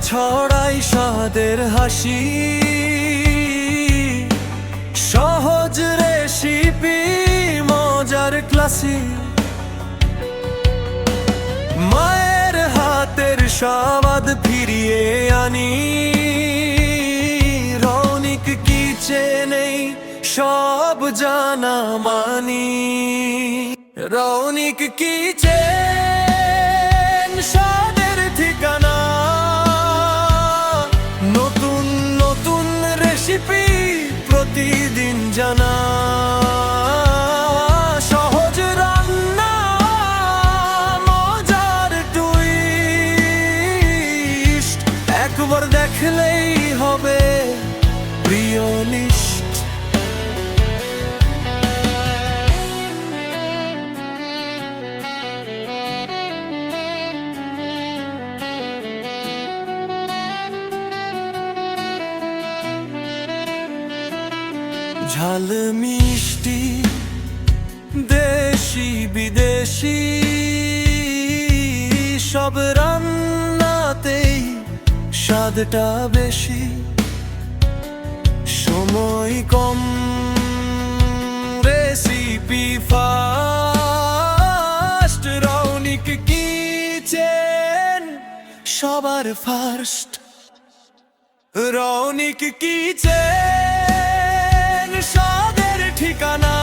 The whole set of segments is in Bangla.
ছড়াই স্বাদের হাসি, সহজ রেসিপি মজার ক্লাসি, মায়ের হাতের স্বাদ ফিরিয়ে আনি। রৌনিক কিচেনেই সব জানা মানি। রৌনিক কিচেন স্বাদের ঠিকানা, নতুন নতুন রেসিপি প্রতিদিন জানা। সহজ রান্না মজার টুইস্ট, একবার দেখলেই হবে প্রিয় লিস্ট। ঝাল মিষ্টি দেশি বিদেশি সব রান্নাতেই স্বাদটা বেশি। সময় কম, রেসিপি ফাস্ট, রৌনিক কিচেন সবার ফার্স্ট। রৌনিক কিচেন স্বাদের ঠিকানা,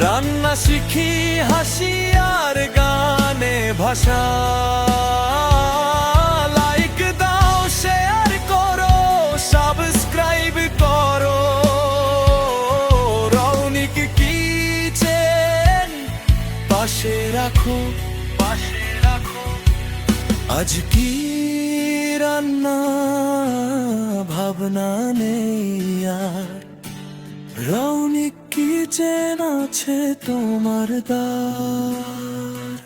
রান্না শিখি হাসি আর গানে ভাষা। লাইক দাও, শেয়ার করো, সাবস্ক্রাইব করো। রৌনিক কিচেন পাশে রাখো, পাশে রাখো। আজ কি রান্না ভাবনা নেই আর, রৌনিক কিচেন আছে তোমার দ্বার।